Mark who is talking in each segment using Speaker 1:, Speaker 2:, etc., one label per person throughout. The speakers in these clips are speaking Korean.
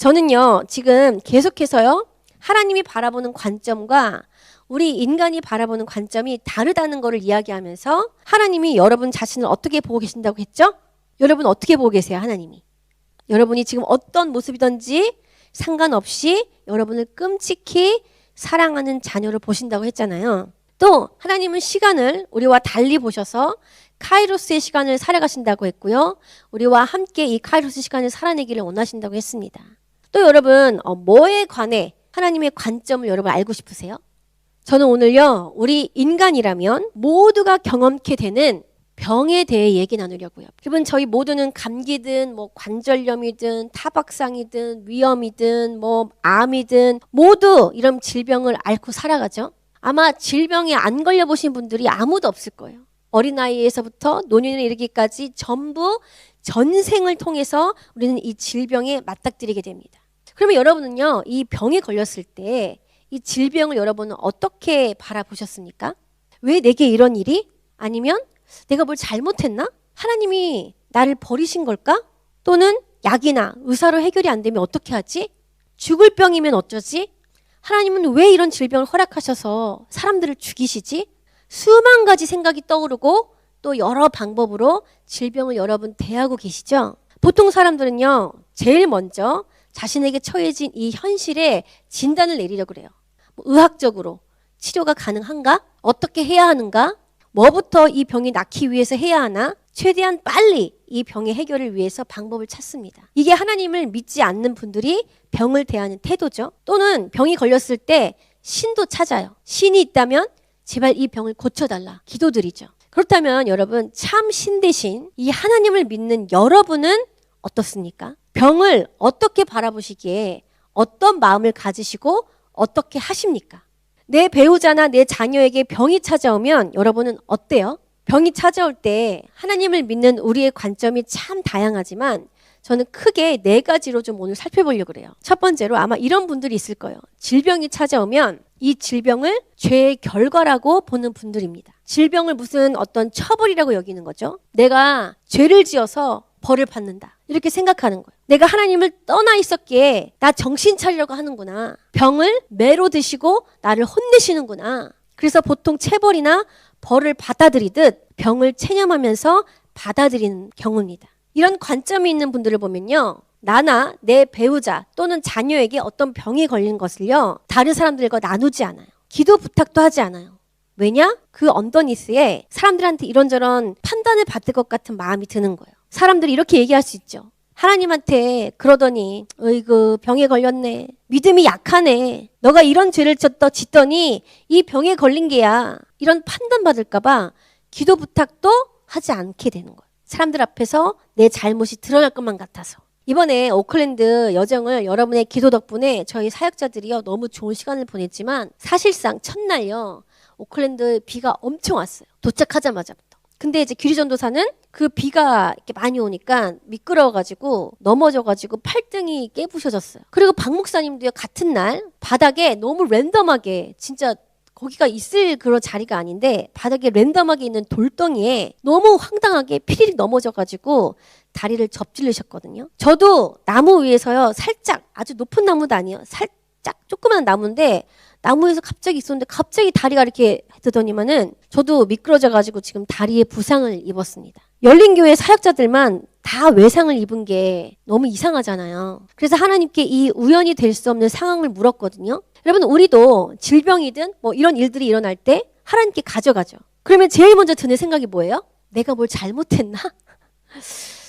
Speaker 1: 저는요, 지금 계속해서요, 하나님이 바라보는 관점과 우리 인간이 바라보는 관점이 다르다는 것을 이야기하면서 하나님이 여러분 자신을 어떻게 보고 계신다고 했죠? 여러분 어떻게 보고 계세요, 하나님이? 여러분이 지금 어떤 모습이든지 상관없이 여러분을 끔찍히 사랑하는 자녀를 보신다고 했잖아요. 또 하나님은 시간을 우리와 달리 보셔서 카이로스의 시간을 살아가신다고 했고요. 우리와 함께 이 카이로스 시간을 살아내기를 원하신다고 했습니다. 또 여러분 뭐에 관해 하나님의 관점을 여러분 알고 싶으세요? 저는 오늘요, 우리 인간이라면 모두가 경험케 되는 병에 대해 얘기 나누려고요. 여러분 저희 모두는 감기든 뭐 관절염이든 타박상이든 위염이든 뭐 암이든 모두 이런 질병을 앓고 살아가죠. 아마 질병에 안 걸려보신 분들이 아무도 없을 거예요. 어린아이에서부터 노년에 이르기까지 전부 전생을 통해서 우리는 이 질병에 맞닥뜨리게 됩니다. 그러면 여러분은요, 이 병에 걸렸을 때 이 질병을 여러분은 어떻게 바라보셨습니까? 왜 내게 이런 일이? 아니면 내가 뭘 잘못했나? 하나님이 나를 버리신 걸까? 또는 약이나 의사로 해결이 안 되면 어떻게 하지? 죽을 병이면 어쩌지? 하나님은 왜 이런 질병을 허락하셔서 사람들을 죽이시지? 수만 가지 생각이 떠오르고 또 여러 방법으로 질병을 여러분 대하고 계시죠? 보통 사람들은요, 제일 먼저 자신에게 처해진 이 현실에 진단을 내리려고 그래요. 의학적으로 치료가 가능한가? 어떻게 해야 하는가? 뭐부터 이 병이 낫기 위해서 해야 하나? 최대한 빨리 이 병의 해결을 위해서 방법을 찾습니다. 이게 하나님을 믿지 않는 분들이 병을 대하는 태도죠. 또는 병이 걸렸을 때 신도 찾아요. 신이 있다면 제발 이 병을 고쳐달라 기도드리죠. 그렇다면 여러분 참 신 대신 이 하나님을 믿는 여러분은 어떻습니까? 병을 어떻게 바라보시기에 어떤 마음을 가지시고 어떻게 하십니까? 내 배우자나 내 자녀에게 병이 찾아오면 여러분은 어때요? 병이 찾아올 때 하나님을 믿는 우리의 관점이 참 다양하지만 저는 크게 4가지로 좀 오늘 살펴보려고 그래요. 첫 번째로 아마 이런 분들이 있을 거예요. 질병이 찾아오면 이 질병을 죄의 결과라고 보는 분들입니다. 질병을 무슨 어떤 처벌이라고 여기는 거죠. 내가 죄를 지어서 벌을 받는다. 이렇게 생각하는 거예요. 내가 하나님을 떠나 있었기에 나 정신 차리려고 하는구나. 병을 매로 드시고 나를 혼내시는구나. 그래서 보통 체벌이나 벌을 받아들이듯 병을 체념하면서 받아들이는 경우입니다. 이런 관점이 있는 분들을 보면요, 나나 내 배우자 또는 자녀에게 어떤 병이 걸린 것을요, 다른 사람들과 나누지 않아요. 기도 부탁도 하지 않아요. 왜냐? 그 언더니스에 사람들한테 이런저런 판단을 받을 것 같은 마음이 드는 거예요. 사람들이 이렇게 얘기할 수 있죠. 하나님한테 그러더니 어이구 병에 걸렸네. 믿음이 약하네. 너가 이런 죄를 짓더니 이 병에 걸린 게야. 이런 판단 받을까 봐 기도 부탁도 하지 않게 되는 거예요. 사람들 앞에서 내 잘못이 드러날 것만 같아서. 이번에 오클랜드 여정을 여러분의 기도 덕분에 저희 사역자들이요 너무 좋은 시간을 보냈지만 사실상 첫날요 오클랜드 비가 엄청 왔어요. 도착하자마자부터. 근데 이제 규리 전도사는 그 비가 이렇게 많이 오니까 미끄러워가지고 넘어져가지고 팔등이 깨부셔졌어요. 그리고 박 목사님도요 같은 날 바닥에 너무 랜덤하게 진짜 거기가 있을 그런 자리가 아닌데 바닥에 랜덤하게 있는 돌덩이에 너무 황당하게 피리릭 넘어져가지고 다리를 접질르셨거든요. 저도 나무 위에서요 살짝 아주 높은 나무도 아니에요. 살짝 조그만 나무인데 나무에서 갑자기 있었는데 갑자기 다리가 이렇게 되더니만은 저도 미끄러져가지고 지금 다리에 부상을 입었습니다. 열린교회 사역자들만 다 외상을 입은 게 너무 이상하잖아요. 그래서 하나님께 이 우연이 될 수 없는 상황을 물었거든요. 여러분 우리도 질병이든 뭐 이런 일들이 일어날 때 하나님께 가져가죠. 그러면 제일 먼저 드는 생각이 뭐예요? 내가 뭘 잘못했나?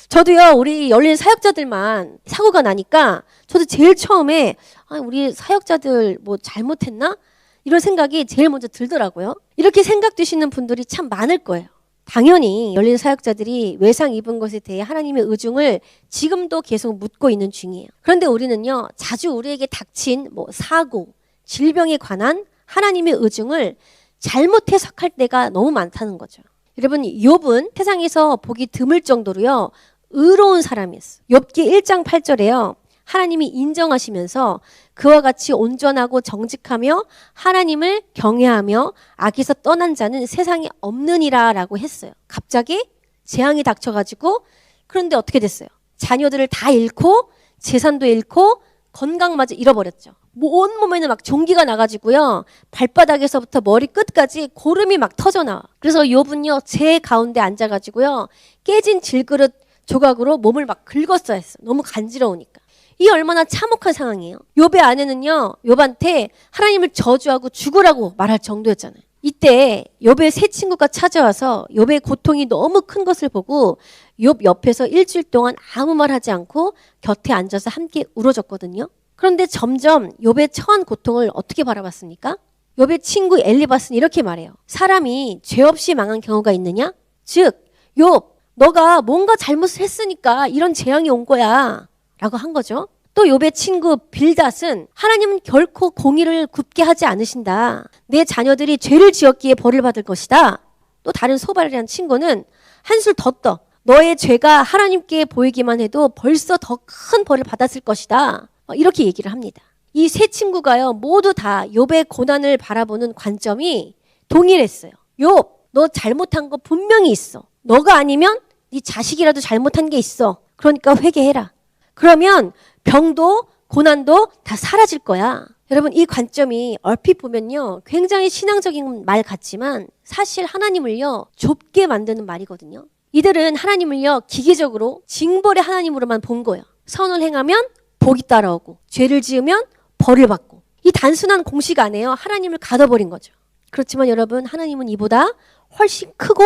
Speaker 1: 저도요 우리 열린 사역자들만 사고가 나니까 저도 제일 처음에 우리 사역자들 뭐 잘못했나? 이런 생각이 제일 먼저 들더라고요. 이렇게 생각 드시는 분들이 참 많을 거예요. 당연히 열린 사역자들이 외상 입은 것에 대해 하나님의 의중을 지금도 계속 묻고 있는 중이에요. 그런데 우리는요 자주 우리에게 닥친 뭐 사고, 질병에 관한 하나님의 의중을 잘못 해석할 때가 너무 많다는 거죠. 여러분 욥은 세상에서 보기 드물 정도로요 의로운 사람이었어요. 욥기 1장 8절에요. 하나님이 인정하시면서 그와 같이 온전하고 정직하며 하나님을 경외하며 악에서 떠난 자는 세상에 없느니라 라고 했어요. 갑자기 재앙이 닥쳐가지고 그런데 어떻게 됐어요? 자녀들을 다 잃고 재산도 잃고 건강마저 잃어버렸죠. 온몸에는 막 종기가 나가지고요. 발바닥에서부터 머리 끝까지 고름이 막 터져 나와. 그래서 욥은요, 제 가운데 앉아가지고요, 깨진 질그릇 조각으로 몸을 막 긁었어야 했어. 너무 간지러우니까. 이 얼마나 참혹한 상황이에요. 욥의 아내는요, 욥한테 하나님을 저주하고 죽으라고 말할 정도였잖아요. 이때 욥의 세 친구가 찾아와서 욥의 고통이 너무 큰 것을 보고 욥 옆에서 일주일 동안 아무 말 하지 않고 곁에 앉아서 함께 울어줬거든요. 그런데 점점 욥의 처한 고통을 어떻게 바라봤습니까? 욥의 친구 엘리바스는 이렇게 말해요. 사람이 죄 없이 망한 경우가 있느냐? 즉, 욥, 너가 뭔가 잘못을 했으니까 이런 재앙이 온 거야 라고 한 거죠. 또 욥의 친구 빌닷은 하나님은 결코 공의를 굽게 하지 않으신다. 내 자녀들이 죄를 지었기에 벌을 받을 것이다. 또 다른 소발이라는 친구는 한술 더 떠. 너의 죄가 하나님께 보이기만 해도 벌써 더 큰 벌을 받았을 것이다. 이렇게 얘기를 합니다. 이 세 친구가요, 모두 다 욥의 고난을 바라보는 관점이 동일했어요. 욥, 너 잘못한 거 분명히 있어. 너가 아니면 네 자식이라도 잘못한 게 있어. 그러니까 회개해라. 그러면 병도 고난도 다 사라질 거야. 여러분, 이 관점이 얼핏 보면요, 굉장히 신앙적인 말 같지만 사실 하나님을요, 좁게 만드는 말이거든요. 이들은 하나님을요, 기계적으로 징벌의 하나님으로만 본 거예요. 선을 행하면 복이 따라오고 죄를 지으면 벌을 받고, 이 단순한 공식 안에요, 하나님을 가둬버린 거죠. 그렇지만 여러분, 하나님은 이보다 훨씬 크고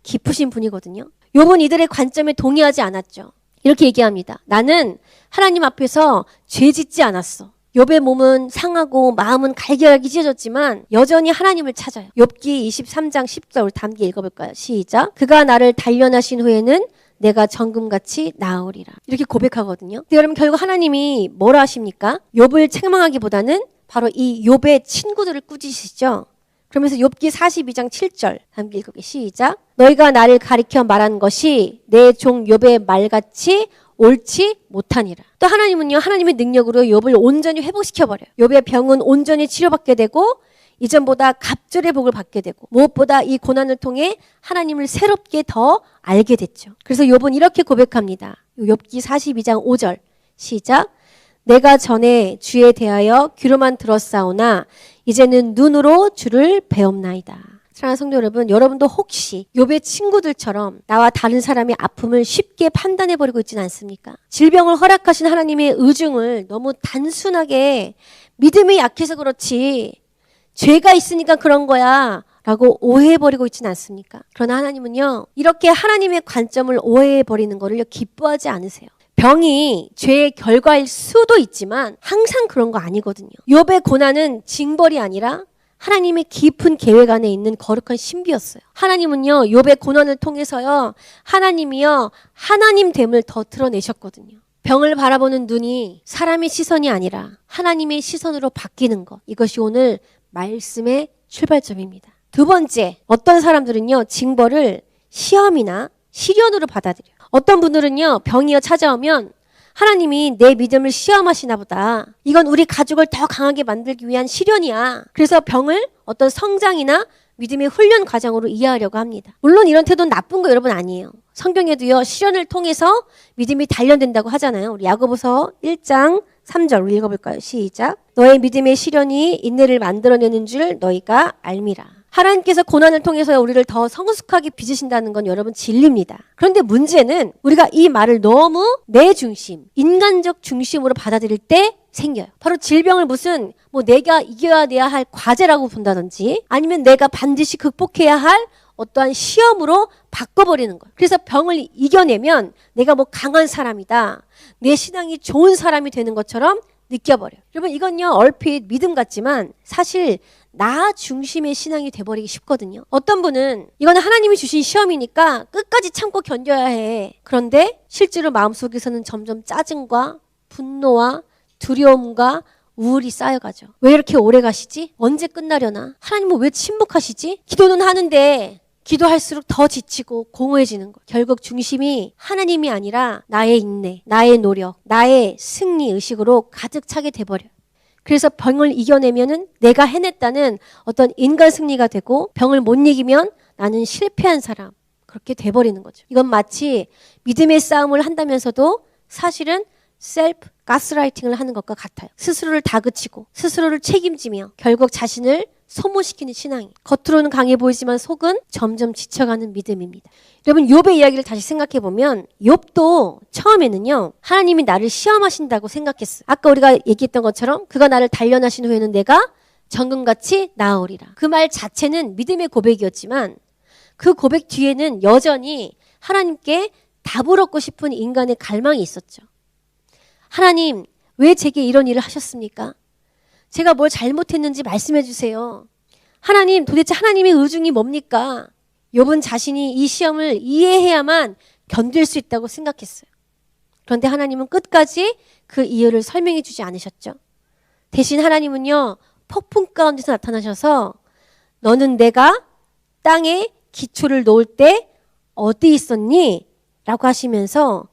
Speaker 1: 깊으신 분이거든요. 욥은 이들의 관점에 동의하지 않았죠. 이렇게 얘기합니다. 나는 하나님 앞에서 죄 짓지 않았어. 욥의 몸은 상하고 마음은 갈기갈기 찢어졌지만 여전히 하나님을 찾아요. 욥기 23장 10절 우리 다 함께 읽어볼까요? 시작. 그가 나를 단련하신 후에는 내가 정금같이 나으리라. 이렇게 고백하거든요. 근데 여러분, 결국 하나님이 뭐라 하십니까? 욥을 책망하기보다는 바로 이 욥의 친구들을 꾸짖으시죠. 그러면서 욥기 42장 7절 함께 읽어볼게요. 시작. 너희가 나를 가리켜 말한 것이 내 종 욥의 말같이 옳지 못하니라. 또 하나님은요, 하나님의 능력으로 욥을 온전히 회복시켜버려요. 욥의 병은 온전히 치료받게 되고 이전보다 갑절의 복을 받게 되고 무엇보다 이 고난을 통해 하나님을 새롭게 더 알게 됐죠. 그래서 욥은 이렇게 고백합니다. 욥기 42장 5절 시작. 내가 전에 주에 대하여 귀로만 들었사오나 이제는 눈으로 주를 배옵나이다. 사랑하는 성도 여러분, 여러분도 혹시 욥의 친구들처럼 나와 다른 사람의 아픔을 쉽게 판단해버리고 있지는 않습니까? 질병을 허락하신 하나님의 의중을 너무 단순하게 믿음이 약해서 그렇지 죄가 있으니까 그런 거야 라고 오해해버리고 있지는 않습니까? 그러나 하나님은요, 이렇게 하나님의 관점을 오해해버리는 거를 기뻐하지 않으세요. 병이 죄의 결과일 수도 있지만 항상 그런 거 아니거든요. 욥의 고난은 징벌이 아니라 하나님의 깊은 계획 안에 있는 거룩한 신비였어요. 하나님은요, 욥의 고난을 통해서요, 하나님이요, 하나님됨을 더 드러내셨거든요. 병을 바라보는 눈이 사람의 시선이 아니라 하나님의 시선으로 바뀌는 것. 이것이 오늘 말씀의 출발점입니다. 두 번째, 어떤 사람들은요, 징벌을 시험이나 시련으로 받아들여요. 어떤 분들은요, 병이어 찾아오면 하나님이 내 믿음을 시험하시나 보다. 이건 우리 가족을 더 강하게 만들기 위한 시련이야. 그래서 병을 어떤 성장이나 믿음의 훈련 과정으로 이해하려고 합니다. 물론 이런 태도는 나쁜 거 여러분 아니에요. 성경에도요, 시련을 통해서 믿음이 단련된다고 하잖아요. 우리 야고보서 1장 3절 우리 읽어볼까요? 시작. 너의 믿음의 시련이 인내를 만들어내는 줄 너희가 알미라. 하나님께서 고난을 통해서 우리를 더 성숙하게 빚으신다는 건 여러분 진리입니다. 그런데 문제는 우리가 이 말을 너무 내 중심, 인간적 중심으로 받아들일 때 생겨요. 바로 질병을 무슨 내가 이겨야 돼야 할 과제라고 본다든지 아니면 내가 반드시 극복해야 할 어떠한 시험으로 바꿔버리는 거예요. 그래서 병을 이겨내면 내가 강한 사람이다. 내 신앙이 좋은 사람이 되는 것처럼 느껴버려요. 여러분, 이건요, 얼핏 믿음 같지만 사실 나 중심의 신앙이 돼버리기 쉽거든요. 어떤 분은 이거는 하나님이 주신 시험이니까 끝까지 참고 견뎌야 해. 그런데 실제로 마음속에서는 점점 짜증과 분노와 두려움과 우울이 쌓여가죠. 왜 이렇게 오래 가시지? 언제 끝나려나? 하나님은 왜 침묵하시지? 기도는 하는데 기도할수록 더 지치고 공허해지는 거. 결국 중심이 하나님이 아니라 나의 인내, 나의 노력, 나의 승리 의식으로 가득 차게 돼버려요. 그래서 병을 이겨내면은 내가 해냈다는 어떤 인간 승리가 되고 병을 못 이기면 나는 실패한 사람. 그렇게 돼버리는 거죠. 이건 마치 믿음의 싸움을 한다면서도 사실은 셀프 가스라이팅을 하는 것과 같아요. 스스로를 다그치고 스스로를 책임지며 결국 자신을 소모시키는 신앙이 겉으로는 강해 보이지만 속은 점점 지쳐가는 믿음입니다. 여러분 욥의 이야기를 다시 생각해 보면 욥도 처음에는요 하나님이 나를 시험하신다고 생각했어요. 아까 우리가 얘기했던 것처럼 그가 나를 단련하신 후에는 내가 정금같이 나아오리라. 그 말 자체는 믿음의 고백이었지만 그 고백 뒤에는 여전히 하나님께 답을 얻고 싶은 인간의 갈망이 있었죠. 하나님, 왜 제게 이런 일을 하셨습니까? 제가 뭘 잘못했는지 말씀해 주세요. 하나님, 도대체 하나님의 의중이 뭡니까? 욥은 자신이 이 시험을 이해해야만 견딜 수 있다고 생각했어요. 그런데 하나님은 끝까지 그 이유를 설명해 주지 않으셨죠. 대신 하나님은요, 폭풍 가운데서 나타나셔서 너는 내가 땅에 기초를 놓을 때 어디 있었니? 라고 하시면서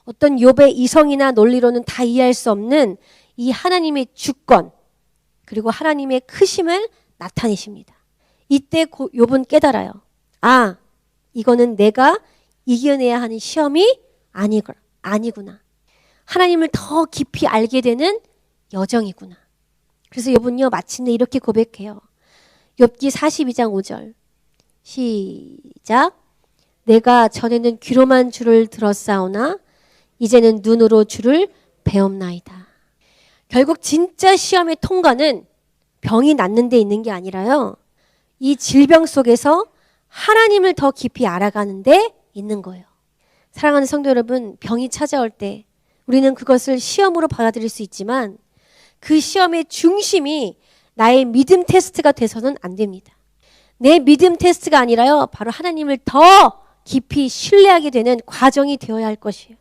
Speaker 1: 어떤 욥의 이성이나 논리로는 다 이해할 수 없는 이 하나님의 주권 그리고 하나님의 크심을 나타내십니다. 이때 욥은 깨달아요. 아, 이거는 내가 이겨내야 하는 시험이 아니구나. 하나님을 더 깊이 알게 되는 여정이구나. 그래서 욥은요 마침내 이렇게 고백해요. 욥기 42장 5절 시작. 내가 전에는 귀로만 주를 들었사오나 이제는 눈으로 주를 배옵나이다. 결국 진짜 시험의 통과는 병이 낫는 데 있는 게 아니라요. 이 질병 속에서 하나님을 더 깊이 알아가는 데 있는 거예요. 사랑하는 성도 여러분, 병이 찾아올 때 우리는 그것을 시험으로 받아들일 수 있지만 그 시험의 중심이 나의 믿음 테스트가 돼서는 안 됩니다. 내 믿음 테스트가 아니라요. 바로 하나님을 더 깊이 신뢰하게 되는 과정이 되어야 할 것이에요.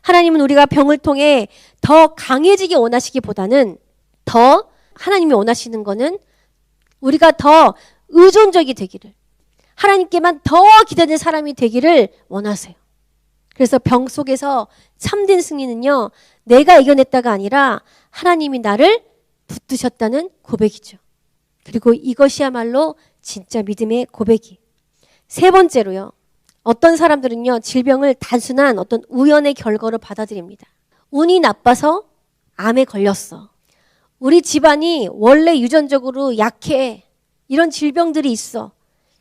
Speaker 1: 하나님은 우리가 병을 통해 더 강해지게 원하시기보다는 더 하나님이 원하시는 거는 우리가 더 의존적이 되기를 하나님께만 더 기대는 사람이 되기를 원하세요. 그래서 병 속에서 참된 승리는요. 내가 이겨냈다가 아니라 하나님이 나를 붙드셨다는 고백이죠. 그리고 이것이야말로 진짜 믿음의 고백이. 세 번째로요. 어떤 사람들은요. 질병을 단순한 어떤 우연의 결과로 받아들입니다. 운이 나빠서 암에 걸렸어. 우리 집안이 원래 유전적으로 약해. 이런 질병들이 있어.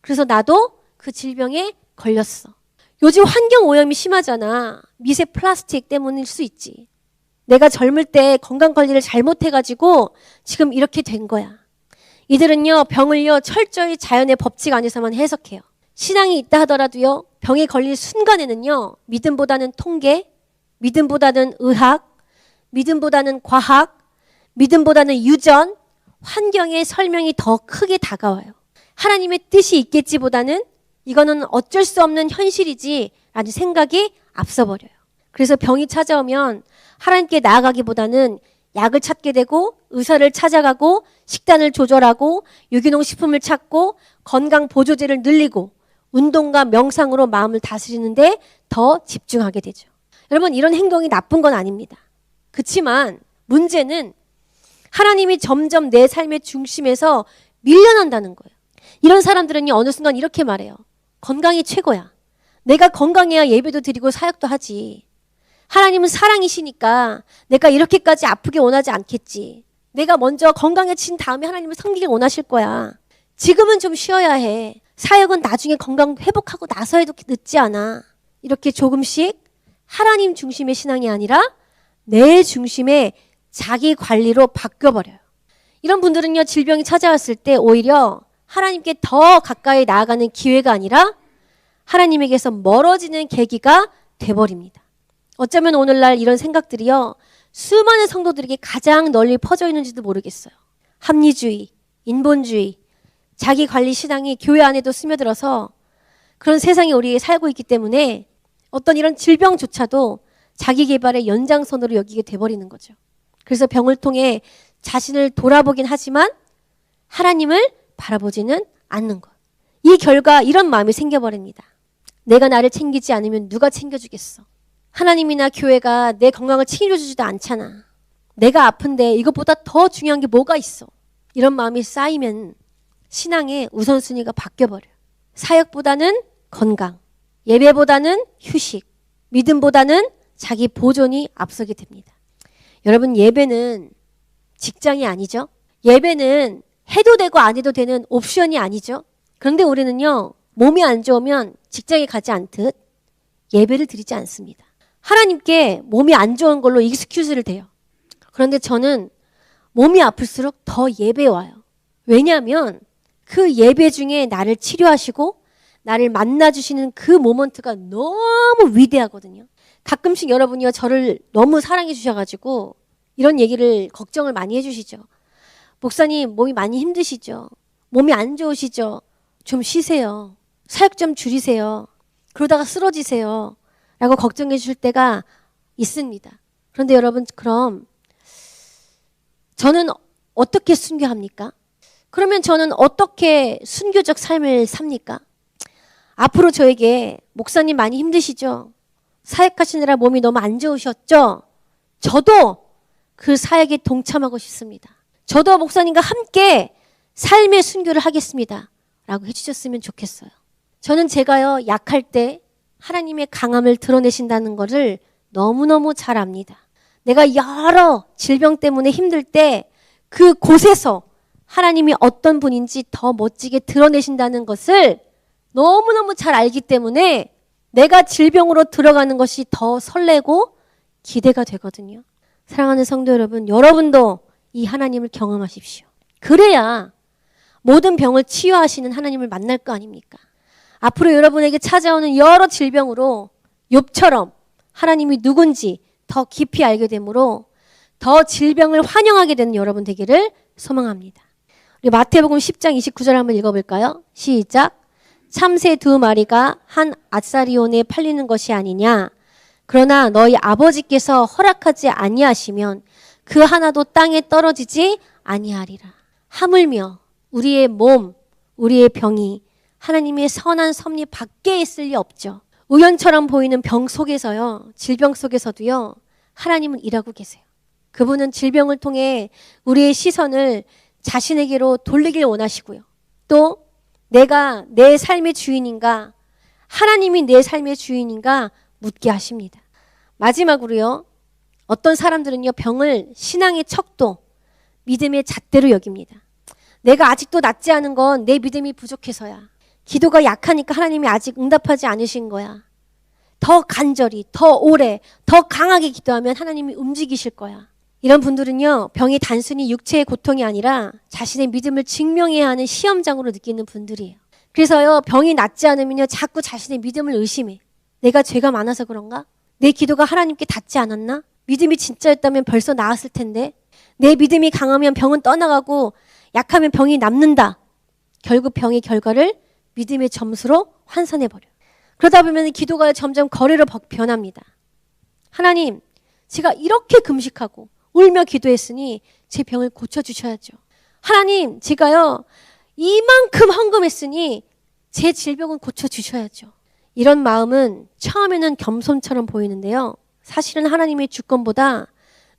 Speaker 1: 그래서 나도 그 질병에 걸렸어. 요즘 환경 오염이 심하잖아. 미세 플라스틱 때문일 수 있지. 내가 젊을 때 건강관리를 잘못해가지고 지금 이렇게 된 거야. 이들은요, 병을요, 철저히 자연의 법칙 안에서만 해석해요. 신앙이 있다 하더라도요, 병에 걸릴 순간에는요, 믿음보다는 통계, 믿음보다는 의학, 믿음보다는 과학, 믿음보다는 유전, 환경의 설명이 더 크게 다가와요. 하나님의 뜻이 있겠지보다는 이거는 어쩔 수 없는 현실이지 라는 생각이 앞서버려요. 그래서 병이 찾아오면 하나님께 나아가기보다는 약을 찾게 되고 의사를 찾아가고 식단을 조절하고 유기농 식품을 찾고 건강 보조제를 늘리고 운동과 명상으로 마음을 다스리는데 더 집중하게 되죠. 여러분, 이런 행동이 나쁜 건 아닙니다. 그렇지만 문제는 하나님이 점점 내 삶의 중심에서 밀려난다는 거예요. 이런 사람들은요, 어느 순간 이렇게 말해요. 건강이 최고야. 내가 건강해야 예배도 드리고 사역도 하지. 하나님은 사랑이시니까 내가 이렇게까지 아프게 원하지 않겠지. 내가 먼저 건강해진 다음에 하나님을 섬기길 원하실 거야. 지금은 좀 쉬어야 해. 사역은 나중에 건강 회복하고 나서 해도 늦지 않아. 이렇게 조금씩 하나님 중심의 신앙이 아니라 내 중심의 자기 관리로 바뀌어버려요. 이런 분들은요, 질병이 찾아왔을 때 오히려 하나님께 더 가까이 나아가는 기회가 아니라 하나님에게서 멀어지는 계기가 돼버립니다. 어쩌면 오늘날 이런 생각들이요, 수많은 성도들에게 가장 널리 퍼져 있는지도 모르겠어요. 합리주의, 인본주의, 자기 관리 신앙이 교회 안에도 스며들어서 그런 세상에 우리 살고 있기 때문에 어떤 이런 질병조차도 자기 개발의 연장선으로 여기게 돼버리는 거죠. 그래서 병을 통해 자신을 돌아보긴 하지만 하나님을 바라보지는 않는 것. 이 결과 이런 마음이 생겨버립니다. 내가 나를 챙기지 않으면 누가 챙겨주겠어. 하나님이나 교회가 내 건강을 챙겨주지도 않잖아. 내가 아픈데 이것보다 더 중요한 게 뭐가 있어. 이런 마음이 쌓이면 신앙의 우선순위가 바뀌어버려요. 사역보다는 건강, 예배보다는 휴식, 믿음보다는 자기 보존이 앞서게 됩니다. 여러분, 예배는 직장이 아니죠. 예배는 해도 되고 안 해도 되는 옵션이 아니죠. 그런데 우리는요, 몸이 안 좋으면 직장에 가지 않듯 예배를 드리지 않습니다. 하나님께 몸이 안 좋은 걸로 익스큐즈를 대요. 그런데 저는 몸이 아플수록 더 예배에 와요. 왜냐하면 그 예배 중에 나를 치료하시고 나를 만나주시는 그 모먼트가 너무 위대하거든요. 가끔씩 여러분이요, 저를 너무 사랑해 주셔가지고 이런 얘기를 걱정을 많이 해주시죠. 목사님, 몸이 많이 힘드시죠? 몸이 안 좋으시죠? 좀 쉬세요. 사역 좀 줄이세요. 그러다가 쓰러지세요. 라고 걱정해 주실 때가 있습니다. 그런데 여러분, 그럼 저는 어떻게 순교합니까? 그러면 저는 어떻게 순교적 삶을 삽니까? 앞으로 저에게 목사님 많이 힘드시죠? 사역하시느라 몸이 너무 안 좋으셨죠? 저도 그 사역에 동참하고 싶습니다. 저도 목사님과 함께 삶의 순교를 하겠습니다. 라고 해주셨으면 좋겠어요. 저는 제가요, 약할 때 하나님의 강함을 드러내신다는 것을 너무너무 잘 압니다. 내가 여러 질병 때문에 힘들 때 그곳에서 하나님이 어떤 분인지 더 멋지게 드러내신다는 것을 너무너무 잘 알기 때문에 내가 질병으로 들어가는 것이 더 설레고 기대가 되거든요. 사랑하는 성도 여러분, 여러분도 이 하나님을 경험하십시오. 그래야 모든 병을 치유하시는 하나님을 만날 거 아닙니까? 앞으로 여러분에게 찾아오는 여러 질병으로 욥처럼 하나님이 누군지 더 깊이 알게 되므로 더 질병을 환영하게 되는 여러분 되기를 소망합니다. 우리 마태복음 10장 29절 한번 읽어볼까요? 시작. 참새 2마리가 한 앗사리온에 팔리는 것이 아니냐. 그러나 너희 아버지께서 허락하지 아니하시면 그 하나도 땅에 떨어지지 아니하리라. 하물며 우리의 몸, 우리의 병이 하나님의 선한 섭리 밖에 있을 리 없죠. 우연처럼 보이는 병 속에서요, 질병 속에서도요, 하나님은 일하고 계세요. 그분은 질병을 통해 우리의 시선을 자신에게로 돌리길 원하시고요. 또 내가 내 삶의 주인인가, 하나님이 내 삶의 주인인가 묻게 하십니다. 마지막으로요, 어떤 사람들은요, 병을 신앙의 척도, 믿음의 잣대로 여깁니다. 내가 아직도 낫지 않은 건 내 믿음이 부족해서야. 기도가 약하니까 하나님이 아직 응답하지 않으신 거야. 더 간절히, 더 오래, 더 강하게 기도하면 하나님이 움직이실 거야. 이런 분들은요, 병이 단순히 육체의 고통이 아니라 자신의 믿음을 증명해야 하는 시험장으로 느끼는 분들이에요. 그래서요, 병이 낫지 않으면요, 자꾸 자신의 믿음을 의심해. 내가 죄가 많아서 그런가? 내 기도가 하나님께 닿지 않았나? 믿음이 진짜였다면 벌써 나았을 텐데. 내 믿음이 강하면 병은 떠나가고 약하면 병이 남는다. 결국 병의 결과를 믿음의 점수로 환산해버려요. 그러다 보면 기도가 점점 거래로 변합니다. 하나님, 제가 이렇게 금식하고 울며 기도했으니 제 병을 고쳐주셔야죠. 하나님, 제가요 이만큼 헌금했으니 제 질병은 고쳐주셔야죠. 이런 마음은 처음에는 겸손처럼 보이는데요, 사실은 하나님의 주권보다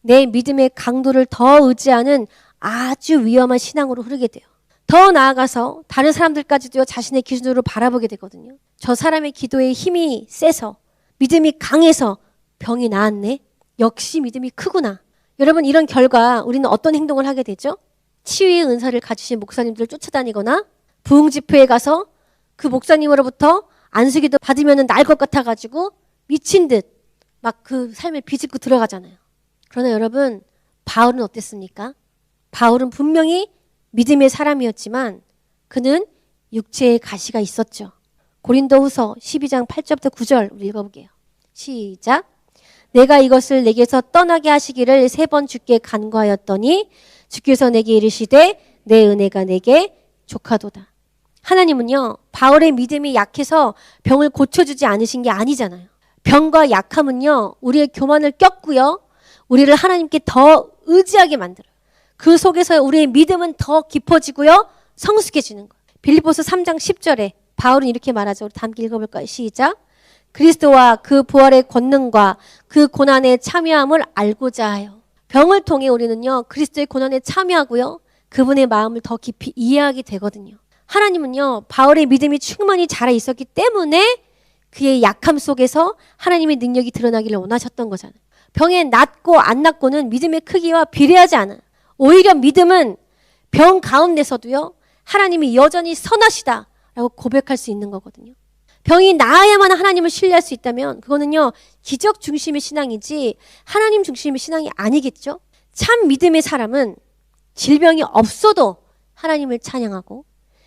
Speaker 1: 내 믿음의 강도를 더 의지하는 아주 위험한 신앙으로 흐르게 돼요. 더 나아가서 다른 사람들까지도 자신의 기준으로 바라보게 되거든요. 저 사람의 기도에 힘이 세서, 믿음이 강해서 병이 나았네. 역시 믿음이 크구나. 여러분, 이런 결과 우리는 어떤 행동을 하게 되죠? 치유의 은사를 가지신 목사님들을 쫓아다니거나 부흥 집회에 가서 그 목사님으로부터 안수기도 받으면 나을 것 같아가지고 미친 듯 막 그 삶을 비집고 들어가잖아요. 그러나 여러분, 바울은 어땠습니까? 바울은 분명히 믿음의 사람이었지만 그는 육체의 가시가 있었죠. 고린도후서 12장 8절부터 9절 우리 읽어볼게요. 시작. 내가 이것을 내게서 떠나게 하시기를 3번 주께 간구하였더니 주께서 내게 이르시되 내 은혜가 내게 족하도다. 하나님은요, 바울의 믿음이 약해서 병을 고쳐주지 않으신 게 아니잖아요. 병과 약함은요, 우리의 교만을 꺾고요, 우리를 하나님께 더 의지하게 만들어요. 그 속에서 우리의 믿음은 더 깊어지고요, 성숙해지는 거예요. 빌립보서 3장 10절에 바울은 이렇게 말하죠. 우리 다 함께 읽어볼까요? 시작. 그리스도와 그 부활의 권능과 그 고난에 참여함을 알고자 하여. 병을 통해 우리는요, 그리스도의 고난에 참여하고요, 그분의 마음을 더 깊이 이해하게 되거든요. 하나님은요, 바울의 믿음이 충만히 자라 있었기 때문에 그의 약함 속에서 하나님의 능력이 드러나기를 원하셨던 거잖아요. 병에 낫고 안 낫고는 믿음의 크기와 비례하지 않아. 오히려 믿음은 병 가운데서도요, 하나님이 여전히 선하시다라고 고백할 수 있는 거거든요. 병이 나아야만 하나님을 신뢰할 수 있다면 그거는요, 기적 중심의 신앙이지 하나님 중심의 신앙이 아니겠죠. 참 믿음의 사람은 질병이 없어도 하나님을 찬양하고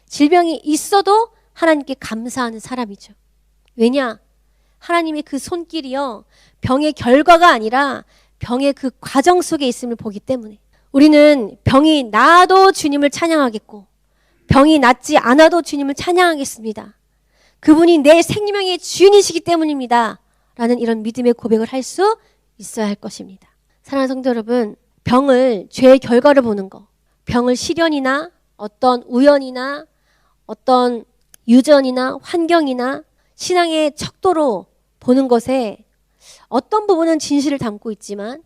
Speaker 1: 질병이 있어도 하나님께 감사하는 사람이죠. 왜냐? 하나님의 그 손길이요, 병의 결과가 아니라 병의 그 과정 속에 있음을 보기 때문에 우리는 병이 나아도 주님을 찬양하겠고 병이 낫지 않아도 주님을 찬양하겠습니다. 그분이 내 생명의 주인이시기 때문입니다. 라는 이런 믿음의 고백을 할 수 있어야 할 것입니다. 사랑하는 성도 여러분, 병을 죄의 결과를 보는 거, 병을 시련이나 어떤 우연이나 어떤 유전이나 환경이나 신앙의 척도로 보는 것에 어떤 부분은 진실을 담고 있지만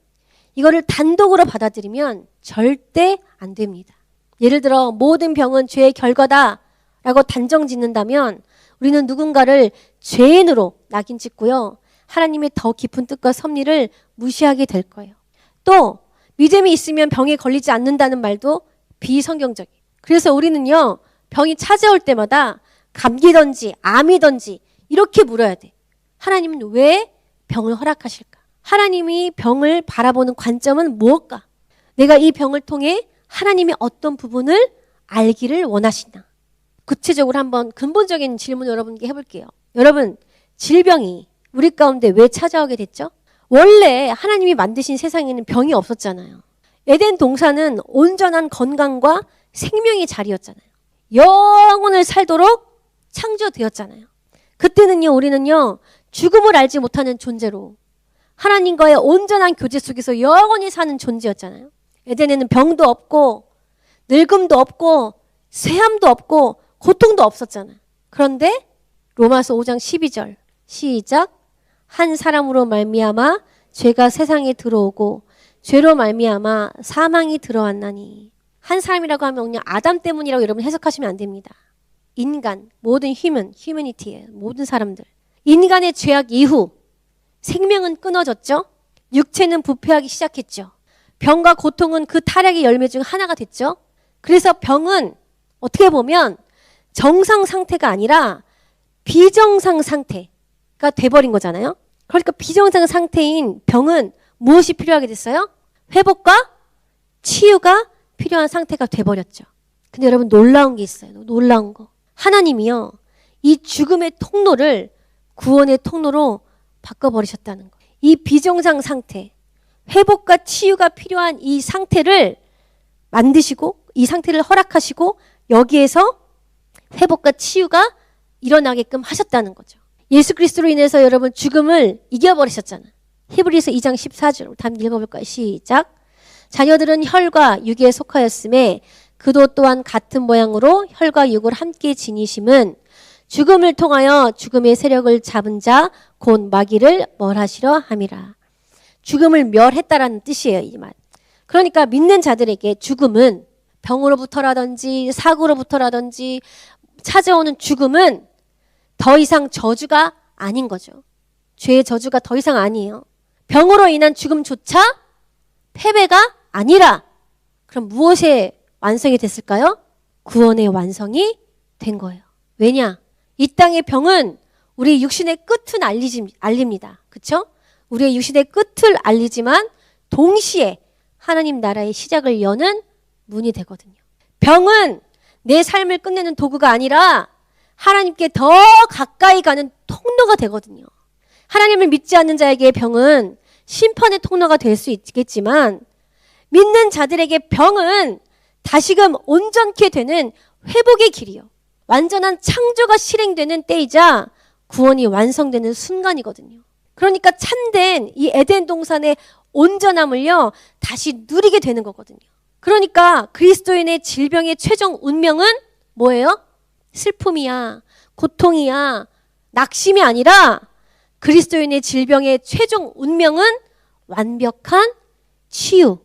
Speaker 1: 이거를 단독으로 받아들이면 절대 안 됩니다. 예를 들어 모든 병은 죄의 결과다라고 단정 짓는다면 우리는 누군가를 죄인으로 낙인 찍고요, 하나님의 더 깊은 뜻과 섭리를 무시하게 될 거예요. 또 믿음이 있으면 병에 걸리지 않는다는 말도 비성경적이에요. 그래서 우리는요, 병이 찾아올 때마다 감기든지 암이든지 이렇게 물어야 돼. 하나님은 왜 병을 허락하실까? 하나님이 병을 바라보는 관점은 무엇일까? 내가 이 병을 통해 하나님의 어떤 부분을 알기를 원하시나? 구체적으로 한번 근본적인 질문 여러분께 해볼게요. 여러분, 질병이 우리 가운데 왜 찾아오게 됐죠? 원래 하나님이 만드신 세상에는 병이 없었잖아요. 에덴 동산은 온전한 건강과 생명의 자리였잖아요. 영원을 살도록 창조되었잖아요. 그때는요, 우리는요, 죽음을 알지 못하는 존재로 하나님과의 온전한 교제 속에서 영원히 사는 존재였잖아요. 에덴에는 병도 없고 늙음도 없고 쇠함도 없고 고통도 없었잖아요. 그런데 로마서 5장 12절 시작. 한 사람으로 말미암아 죄가 세상에 들어오고 죄로 말미암아 사망이 들어왔나니. 한 사람이라고 하면 그냥 아담 때문이라고 여러분 해석하시면 안 됩니다. 인간, 모든 휴머니티예요. 모든 사람들. 인간의 죄악 이후 생명은 끊어졌죠. 육체는 부패하기 시작했죠. 병과 고통은 그 타락의 열매 중 하나가 됐죠. 그래서 병은 어떻게 보면 정상 상태가 아니라 비정상 상태가 돼버린 거잖아요. 그러니까 비정상 상태인 병은 무엇이 필요하게 됐어요? 회복과 치유가 필요한 상태가 돼버렸죠. 근데 여러분, 놀라운 게 있어요. 놀라운 거. 하나님이요, 이 죽음의 통로를 구원의 통로로 바꿔버리셨다는 거예요. 이 비정상 상태, 회복과 치유가 필요한 이 상태를 만드시고 이 상태를 허락하시고 여기에서 회복과 치유가 일어나게끔 하셨다는 거죠. 예수 그리스도로 인해서 여러분 죽음을 이겨버리셨잖아요. 히브리서 2장 14절 다음 읽어볼까요? 시작. 자녀들은 혈과 육에 속하였음에 그도 또한 같은 모양으로 혈과 육을 함께 지니심은 죽음을 통하여 죽음의 세력을 잡은 자 곧 마귀를 멸하시려 함이라. 죽음을 멸했다라는 뜻이에요, 이 말. 그러니까 믿는 자들에게 죽음은 병으로부터라든지 사고로부터라든지 찾아오는 죽음은 더 이상 저주가 아닌 거죠. 죄의 저주가 더 이상 아니에요. 병으로 인한 죽음조차 패배가 아니라 그럼 무엇의 완성이 됐을까요? 구원의 완성이 된 거예요. 왜냐? 이 땅의 병은 우리 육신의 끝은 알립니다. 그렇죠? 우리의 육신의 끝을 알리지만 동시에 하나님 나라의 시작을 여는 문이 되거든요. 병은 내 삶을 끝내는 도구가 아니라 하나님께 더 가까이 가는 통로가 되거든요. 하나님을 믿지 않는 자에게 병은 심판의 통로가 될 수 있겠지만 믿는 자들에게 병은 다시금 온전케 되는 회복의 길이요. 완전한 창조가 실행되는 때이자 구원이 완성되는 순간이거든요. 그러니까 참된 이 에덴 동산의 온전함을요, 다시 누리게 되는 거거든요. 그러니까 그리스도인의 질병의 최종 운명은 뭐예요? 슬픔이야, 고통이야, 낙심이 아니라 그리스도인의 질병의 최종 운명은 완벽한 치유,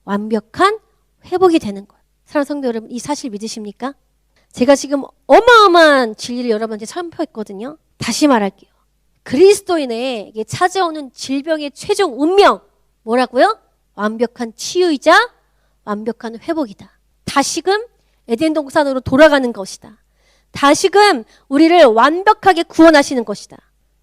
Speaker 1: 완벽한 회복이 되는 거예요. 사랑하는 성도 여러분, 이 사실 믿으십니까? 제가 지금 어마어마한 진리를 여러분한테 선포했거든요. 다시 말할게요. 그리스도인에게 찾아오는 질병의 최종 운명, 뭐라고요? 완벽한 치유이자 완벽한 회복이다. 다시금 에덴 동산으로 돌아가는 것이다. 다시금 우리를 완벽하게 구원하시는 것이다.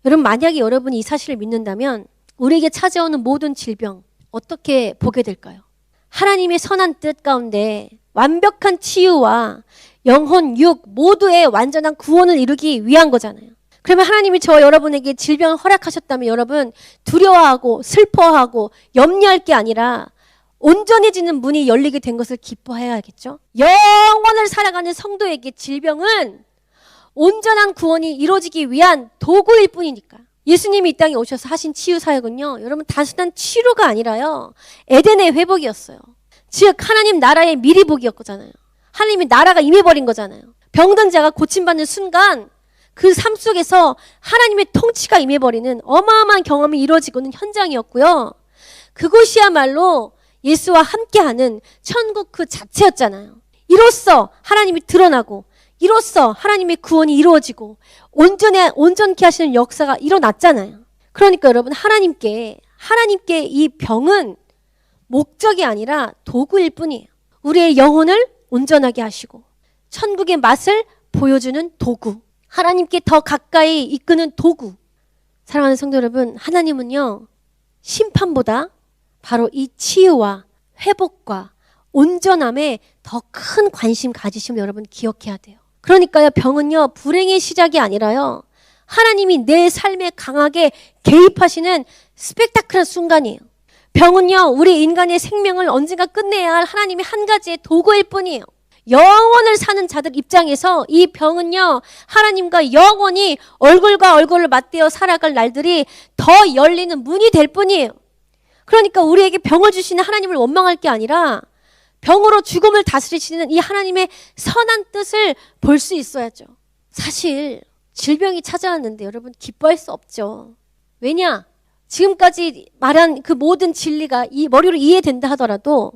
Speaker 1: 여러분, 만약에 여러분이 이 사실을 믿는다면 우리에게 찾아오는 모든 질병 어떻게 보게 될까요? 하나님의 선한 뜻 가운데 완벽한 치유와 영혼, 육 모두의 완전한 구원을 이루기 위한 거잖아요. 그러면 하나님이 저와 여러분에게 질병을 허락하셨다면 여러분 두려워하고 슬퍼하고 염려할 게 아니라 온전해지는 문이 열리게 된 것을 기뻐해야겠죠. 영원을 살아가는 성도에게 질병은 온전한 구원이 이루어지기 위한 도구일 뿐이니까. 예수님이 이 땅에 오셔서 하신 치유 사역은요, 여러분 단순한 치료가 아니라요, 에덴의 회복이었어요. 즉 하나님 나라의 미리 복이었잖아요. 하나님의 나라가 임해버린 거잖아요. 병든 자가 고침받는 순간 그 삶 속에서 하나님의 통치가 임해버리는 어마어마한 경험이 이루어지고는 현장이었고요. 그곳이야말로 예수와 함께하는 천국 그 자체였잖아요. 이로써 하나님이 드러나고 이로써 하나님의 구원이 이루어지고 온전케 하시는 역사가 일어났잖아요. 그러니까 여러분, 하나님께 이 병은 목적이 아니라 도구일 뿐이에요. 우리의 영혼을 온전하게 하시고 천국의 맛을 보여주는 도구, 하나님께 더 가까이 이끄는 도구. 사랑하는 성도 여러분, 하나님은요, 심판보다 바로 이 치유와 회복과 온전함에 더 큰 관심 가지시면 여러분 기억해야 돼요. 그러니까요, 병은요, 불행의 시작이 아니라요, 하나님이 내 삶에 강하게 개입하시는 스펙타클한 순간이에요. 병은요, 우리 인간의 생명을 언젠가 끝내야 할 하나님의 한 가지의 도구일 뿐이에요. 영원을 사는 자들 입장에서 이 병은요, 하나님과 영원히 얼굴과 얼굴을 맞대어 살아갈 날들이 더 열리는 문이 될 뿐이에요. 그러니까 우리에게 병을 주시는 하나님을 원망할 게 아니라 병으로 죽음을 다스리시는 이 하나님의 선한 뜻을 볼 수 있어야죠. 사실 질병이 찾아왔는데 여러분 기뻐할 수 없죠. 왜냐? 지금까지 말한 그 모든 진리가 이 머리로 이해된다 하더라도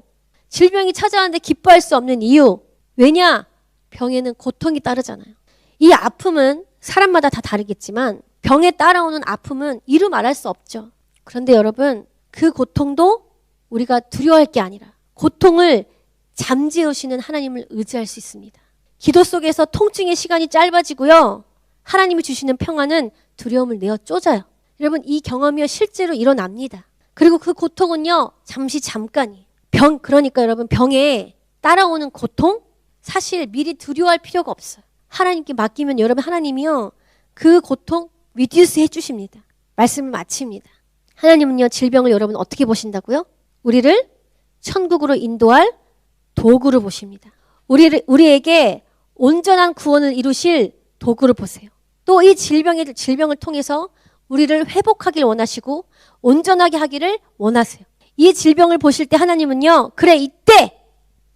Speaker 1: 질병이 찾아왔는데 기뻐할 수 없는 이유. 왜냐? 병에는 고통이 따르잖아요. 이 아픔은 사람마다 다 다르겠지만 병에 따라오는 아픔은 이루 말할 수 없죠. 그런데 여러분, 그 고통도 우리가 두려워할 게 아니라 고통을 잠재우시는 하나님을 의지할 수 있습니다. 기도 속에서 통증의 시간이 짧아지고요, 하나님이 주시는 평안은 두려움을 내어 쫓아요. 여러분, 이 경험이 실제로 일어납니다. 그리고 그 고통은요, 잠깐이에요. 그러니까 여러분, 병에 따라오는 고통 사실 미리 두려워할 필요가 없어요. 하나님께 맡기면 여러분, 하나님이요, 그 고통 리듀스 해주십니다. 말씀을 마칩니다. 하나님은요, 질병을 여러분 어떻게 보신다고요? 우리를 천국으로 인도할 도구로 보십니다. 우리에게 온전한 구원을 이루실 도구를 보세요. 또 이 질병을 통해서 우리를 회복하길 원하시고 온전하게 하기를 원하세요. 이 질병을 보실 때 하나님은요, 그래, 이때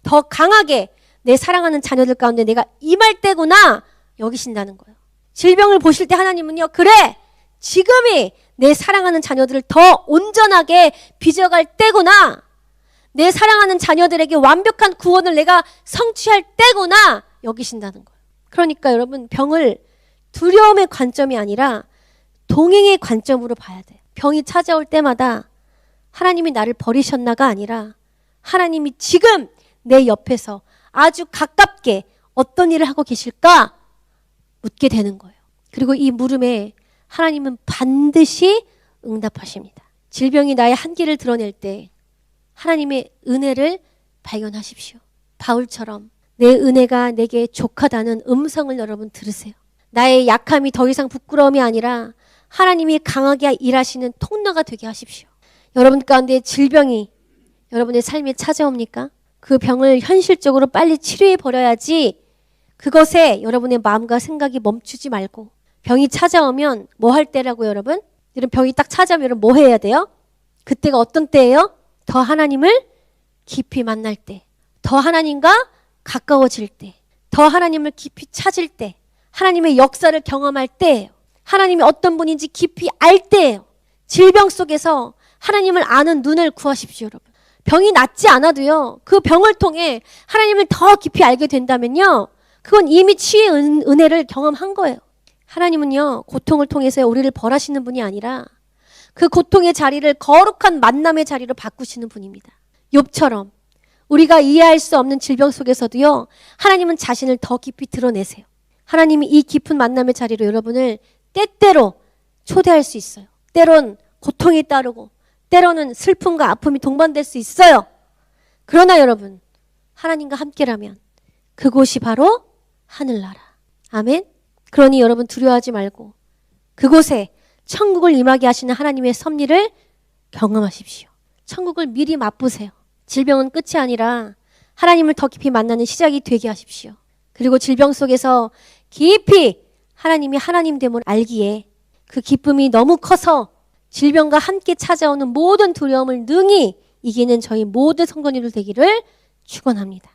Speaker 1: 더 강하게 내 사랑하는 자녀들 가운데 내가 임할 때구나 여기신다는 거예요. 질병을 보실 때 하나님은요, 그래, 지금이 내 사랑하는 자녀들을 더 온전하게 빚어갈 때구나, 내 사랑하는 자녀들에게 완벽한 구원을 내가 성취할 때구나 여기신다는 거예요. 그러니까 여러분, 병을 두려움의 관점이 아니라 동행의 관점으로 봐야 돼요. 병이 찾아올 때마다 하나님이 나를 버리셨나가 아니라 하나님이 지금 내 옆에서 아주 가깝게 어떤 일을 하고 계실까 묻게 되는 거예요. 그리고 이 물음에 하나님은 반드시 응답하십니다. 질병이 나의 한계를 드러낼 때 하나님의 은혜를 발견하십시오. 바울처럼 내 은혜가 내게 족하다는 음성을 여러분 들으세요. 나의 약함이 더 이상 부끄러움이 아니라 하나님이 강하게 일하시는 통로가 되게 하십시오. 여러분 가운데 질병이 여러분의 삶에 찾아옵니까? 그 병을 현실적으로 빨리 치료해 버려야지 그것에 여러분의 마음과 생각이 멈추지 말고, 병이 찾아오면 뭐 할 때라고요, 여러분? 여러분, 병이 딱 찾아오면 여러분 뭐 해야 돼요? 그때가 어떤 때예요? 더 하나님을 깊이 만날 때, 더 하나님과 가까워질 때, 더 하나님을 깊이 찾을 때, 하나님의 역사를 경험할 때예요. 하나님이 어떤 분인지 깊이 알 때예요. 질병 속에서 하나님을 아는 눈을 구하십시오, 여러분. 병이 낫지 않아도요, 그 병을 통해 하나님을 더 깊이 알게 된다면요, 그건 이미 치유의 은혜를 경험한 거예요. 하나님은요, 고통을 통해서 우리를 벌하시는 분이 아니라 그 고통의 자리를 거룩한 만남의 자리로 바꾸시는 분입니다. 욥처럼 우리가 이해할 수 없는 질병 속에서도요, 하나님은 자신을 더 깊이 드러내세요. 하나님이 이 깊은 만남의 자리로 여러분을 때때로 초대할 수 있어요. 때론 고통이 따르고 때로는 슬픔과 아픔이 동반될 수 있어요. 그러나 여러분, 하나님과 함께라면 그곳이 바로 하늘나라. 아멘. 그러니 여러분 두려워하지 말고 그곳에 천국을 임하게 하시는 하나님의 섭리를 경험하십시오. 천국을 미리 맛보세요. 질병은 끝이 아니라 하나님을 더 깊이 만나는 시작이 되게 하십시오. 그리고 질병 속에서 깊이 하나님이 하나님됨을 알기에 그 기쁨이 너무 커서 질병과 함께 찾아오는 모든 두려움을 능히 이기는 저희 모든 성도님들 되기를 축원합니다.